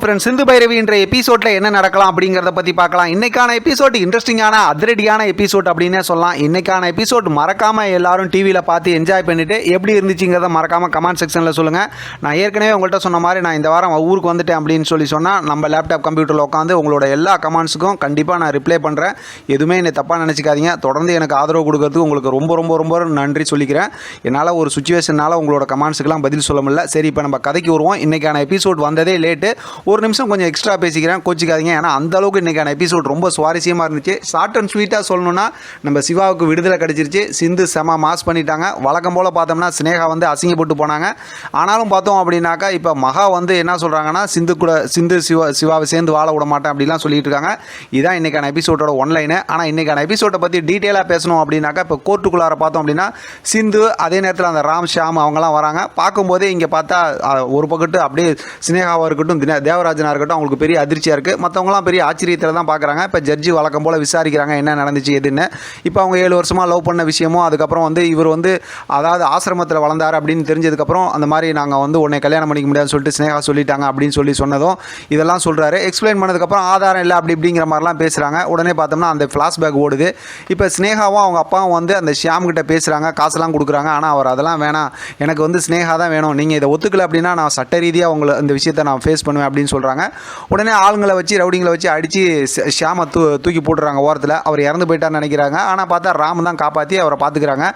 Friends, Sindhu Bhairavi என்ற எபிசோட்ல என்ன நடக்கலாம் அப்படிங்கிறத பற்றி பார்க்கலாம். இன்னைக்கான எபிசோட் இன்ட்ரெஸ்டிங்கான அதிரடியான எபிசோட் அப்படின்னே சொல்லலாம். இன்னைக்கான எபிசோட் மறக்காமல் எல்லாரும் டிவியில் பார்த்து என்ஜாய் பண்ணிட்டு எப்படி இருந்துச்சுங்கிறத மறக்காமல் கமெண்ட் செக்ஷனில் சொல்லுங்கள். நான் ஏற்கனவே உங்கள்கிட்ட சொன்ன மாதிரி நான் இந்த வாரம் ஊருக்கு வந்துட்டேன் அப்படின்னு சொன்னால் நம்ம லேப்டாப் கம்ப்யூட்டரில் உட்காந்து உங்களோட எல்லா கமெண்ட்ஸுக்கும் கண்டிப்பாக நான் ரிப்ளை பண்ணுறேன். எதுவுமே என்னை தப்பாக நினச்சிக்காதீங்க. தொடர்ந்து எனக்கு ஆதரவு கொடுக்கறதுக்கு உங்களுக்கு ரொம்ப ரொம்ப ரொம்ப நன்றி சொல்லிக்கிறேன். என்னால் ஒரு சுச்சுவேஷனால் உங்களோட கமெண்ட்ஸுக்கெல்லாம் பதில் சொல்ல முடியல. சரி, இப்போ நம்ம கதைக்கு வருவோம். இன்றைக்கான எபிசோட் வந்ததே லேட்டு. ஒரு நிமிஷம் கொஞ்சம் எக்ஸ்ட்ரா பேசிக்கிறேன், கோச்சிக்காதீங்க. ஏன்னா அந்தளவுக்கு இன்றைக்கான எபிசோட் ரொம்ப சுவாரஸ்யமாக இருந்துச்சு. ஷார்ட் அண்ட் ஸ்வீட்டாக சொல்லணும்னா நம்ம சிவாவுக்கு விடுதலை கிடச்சிருச்சு. சிந்து செம மாஸ் பண்ணிட்டாங்க. வழக்கம் போல் பார்த்தோம்னா ஸ்னேகா வந்து அசிங்கப்பட்டு போனாங்க. ஆனாலும் பார்த்தோம் அப்படின்னாக்கா இப்போ மகா வந்து என்ன சொல்கிறாங்கன்னா சிந்து சிவாவை சேர்ந்து வாழ விட மாட்டேன் அப்படிலாம் சொல்லிட்டு இருக்காங்க. இதுதான் இன்றைக்கான எபிசோடோட ஒன்லைனு. ஆனால் இன்றைக்கான எபிசோட்டை பற்றி டீட்டெயிலாக பேசணும் அப்படின்னாக்கா இப்போ கோர்ட்டுக்குள்ளார பார்த்தோம் அப்படின்னா சிந்து அதே நேரத்தில் அந்த ராம் ஷாம் அவங்கலாம் வராங்க. பார்க்கும்போதே இங்கே பார்த்தா ஒரு பக்கத்து அப்படியே ஸ்னேகாவாக இருக்கட்டும் தேவராஜனாக இருக்கட்டும் அவங்களுக்கு பெரிய அதிர்ச்சியாக இருக்குது. மற்றவங்களாம் பெரிய ஆச்சரியத்தில் தான் பார்க்குறாங்க. இப்போ ஜட்ஜி வழக்கம் போல் விசாரிக்கிறாங்க என்ன நடந்துச்சு எதுன்னு. இப்போ அவங்க 7 வருஷமாக லவ் பண்ண விஷயமும் அதுக்கப்புறம் வந்து இவர் வந்து அதாவது ஆசிரமத்தில் வளர்ந்தார் அப்படின்னு தெரிஞ்சதுக்கப்புறம் அந்த மாதிரி நாங்கள் வந்து உன்னை கல்யாணம் பண்ணிக்க முடியாதுன்னு சொல்லிட்டு ஸ்னேகா சொல்லிட்டாங்க அப்படின்னு சொன்னதும் இதெல்லாம் சொல்கிறாரு. எக்ஸ்பிளைன் பண்ணதுக்கப்புறம் ஆதாரம் இல்லை அப்படி இப்படிங்கிற மாதிரிலாம் பேசுகிறாங்க. உடனே பார்த்தோம்னா அந்த ஃப்ளாஷ்பேக் ஓடுது. இப்போ ஸ்னேகாவும் அவங்க அப்பாவும் வந்து அந்த ஷியாம் கிட்ட பேசுகிறாங்க, காசெல்லாம் கொடுக்குறாங்க. ஆனால் அவர் அதெல்லாம் வேணாம், எனக்கு வந்து ஸ்னேகா தான் வேணும், நீங்கள் இதை ஒத்துக்கல அப்படின்னா நான் சட்ட ரீதியாக உங்களை இந்த விஷயத்தை நான் ஃபேஸ் பண்ணுவேன் அப்படின்னு சொல்கிறாங்க. உடனே ஆளுங்களை வச்சு ரவுடிங்களை வச்சு அடித்து ஷியாமை தூக்கி போட்டுறாங்க ஓரத்தில். அவர் இறந்து போயிட்டான்னு நினைக்கிறாங்க. ஆனால் பார்த்தா ராம் தான் காப்பாற்றி அவரை பார்த்துக்கிறாங்க.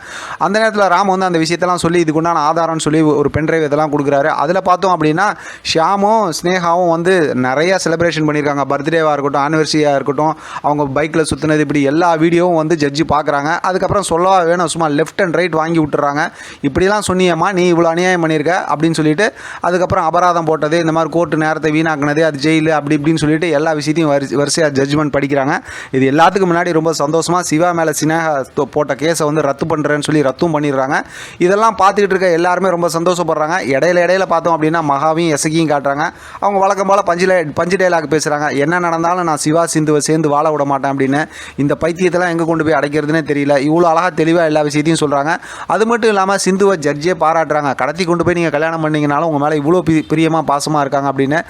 அந்த நேரத்தில் ராம் வந்து அந்த விஷயத்தெல்லாம் சொல்லி இதுக்குண்டான ஆதாரம்னு சொல்லி ஒரு பென்ட்ரைவ் இதெல்லாம் கொடுக்குறாரு. அதில் பார்த்தோம் அப்படின்னா ஷியாமும் ஸ்னேகாவும் வந்து நிறையா செலிப்ரேஷன் பண்ணியிருக்காங்க. பர்த்டேவாக இருக்கட்டும், ஆனிவர்சரியாக இருக்கட்டும், அவங்க பைக்கில் சுற்றினது, இப்படி எல்லா வீடியோவும் வந்து ஜட்ஜி பார்க்குறாங்க. அதுக்கப்புறம் சொல்லவா வேணும், சும்மா லெஃப்ட் அண்ட் ரைட் வாங்கி விட்டுறாங்க. இப்படிலாம் சொன்னியம்மா, நீ இவ்வளோ அநியாயம் பண்ணியிருக்க அப்படின்னு சொல்லிட்டு அதுக்கப்புறம் அபராதம் போட்டது, இந்த மாதிரி கோர்ட்டு நேரத்தை வீணாக்குனது, அது ஜெயிலு அப்படி இப்படின்னு சொல்லிட்டு எல்லா விஷயத்தையும் வரிசையாக ஜட்ஜ்மெண்ட் படிக்கிறாங்க. இது எல்லாத்துக்கும் முன்னாடி ரொம்ப சந்தோஷமாக சிவா மேலே ஸ்னேகா போட்ட கேஸை வந்து ரத்து பண்ணுறேன்னு சொல்லி ரத்தும் பண்ணிடுறாங்க. இதெல்லாம் பார்த்துக்கிட்டு இருக்க எல்லாருமே ரொம்ப சந்தோஷப்படுறாங்க. இடையில பார்த்தோம் அப்படின்னா மகாவையும் எசகியும் காட்டுறாங்க. அவங்க வழக்கம் போல் பஞ்சு டைலாக் பேசுகிறாங்க. என்ன நடந்தாலும் நான் சிவா சிந்துவை சேர்ந்து வாழ விட மாட்டேன் அப்படின்னு. இந்த பைத்தியத்தெல்லாம் எங்கே கொண்டு போய் அடைக்கிறதுனே தெரியல. இவ்வளோ அழகாக தெளிவாக எல்லா விஷயத்தையும் சொல்கிறாங்க. அது மட்டும் இல்லாமல் சிந்துவை ஜட்ஜே பாராட்டுறாங்க. கடத்தி கொண்டு போய் நீங்கள் கல்யாணம் பண்ணிங்கனாலும் உங்கள் மேலே இவ்வளோ பிரியமாக பாசமாக இருக்காங்க அப்படின்னு.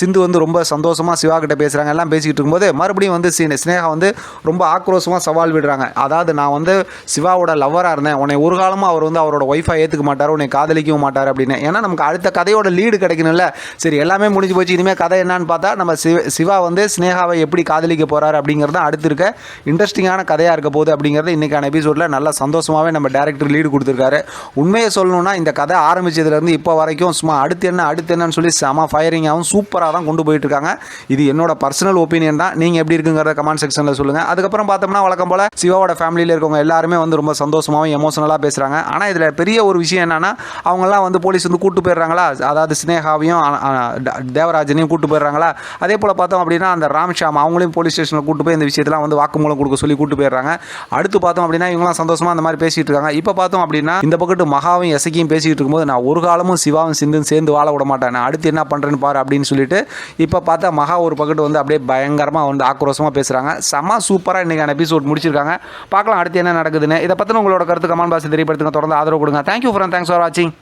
சிந்து வந்து ரொம்ப சந்தோஷமாக சிவா கிட்ட பேசுகிறாங்க. எல்லாம் பேசிக்கிட்டு இருக்கும்போது மறுபடியும் வந்து ஸ்னேகா வந்து ரொம்ப ஆக்ரோஷமாக சவால் விடுறாங்க. அதாவது நான் வந்து சிவாவோட லவ்வராக இருந்தேன், உன்னை ஒரு காலமாக அவர் வந்து அவரோட ஒய்ஃபாக ஏற்றுக்க மாட்டார், உன்னை காதலிக்கவும் மாட்டார் அப்படின்னு. ஏன்னா நமக்கு அடுத்த கதையோட லீடு கிடைக்கணும்ல. சரி, எல்லாமே முடிஞ்சு போச்சு. இனிமேல் கதை என்னன்னு பார்த்தா நம்ம சிவா வந்து ஸ்னேகாவை எப்படி காதலிக்க போகிறார் அப்படிங்கிறது அடுத்து இருக்க இன்ட்ரெஸ்டிங்கான கதையாக இருக்க போகுது அப்படிங்கிறது இன்றைக்கான எபிசோடில் நல்ல சந்தோஷமாகவே நம்ம டேரக்டர் லீடு கொடுத்துருக்காரு. உண்மையை சொல்லணும்னா இந்த கதை ஆரம்பித்ததுலேருந்து இப்போ வரைக்கும் சும்மா அடுத்து என்னன்னு சொல்லி செம ஃபயரிங்காகவும் சூப்பராக தான் கொண்டு போயிட்டு இருக்காங்க. இது என்னோட பர்சனல் ஒப்பீனியன் தான். நீங்கள் எப்படி இருக்குங்கிறத கமெண்ட் செக்ஷனில் சொல்லுங்கள். அதுக்கப்புறம் பார்த்தோம்னா வழக்கம் போல் சிவாவோட ஃபேமிலியில் இருக்கவங்க எல்லாருமே வந்து ரொம்ப சந்தோஷமாகவும் எமோஷனலாக பேசுகிறாங்க. ஆனால் இதில் பெரிய ஒரு விஷயம் என்னென்னா அவங்கெல்லாம் வந்து போலீஸ் வந்து கூட்டு போயிடுறாங்களா, அதாவது ஸ்னேகாவையும் தேவராஜனையும் கூட்டு போயிடுறாங்களா. அதே போல் பார்த்தோம் அப்படின்னா அந்த ராம்ஷாம் அவங்களையும் போலீஸ் ஸ்டேஷனில் கூட்டு போய் இந்த விஷயத்தெல்லாம் வந்து வாக்குமூலம் கொடுக்க சொல்லி கூட்டு போயிடுறாங்க. அடுத்து பார்த்தோம் அப்படின்னா இவங்களாம் சந்தோஷமாக அந்த மாதிரி பேசிகிட்டு இருக்காங்க. இப்போ பார்த்தோம் அப்படின்னா இந்த பக்கத்து மகாவும் எசக்கியும் பேசிக்கிட்டு இருக்கும்போது நான் ஒரு காலமும் சிவாவும் சிந்தும் சேர்ந்து வாழ விட மாட்டேன், நான் அடுத்து என்ன பண்ணுறேன்னு பாரு அப்படின்னு சொல்லிட்டு இப்போ பார்த்தா மகா ஒரு பக்கத்து வந்து அப்படியே பயங்கரமாக வந்து ஆக்ரோஷமாக பேசுகிறாங்க. செம்ம சூப்பராக இன்றைக்கான எபிசோட் முடிச்சிருக்காங்க. பார்க்கலாம் அடுத்து என்ன நடக்குதுன்னு. இதை பற்றின உங்களோட கருத்து கமெண்ட் பாக்ஸில் தெரியப்படுத்துங்க. தொடர்ந்து ஆதரவு கொடுங்க. தேங்க்யூ ஃபார் வாட்சிங்.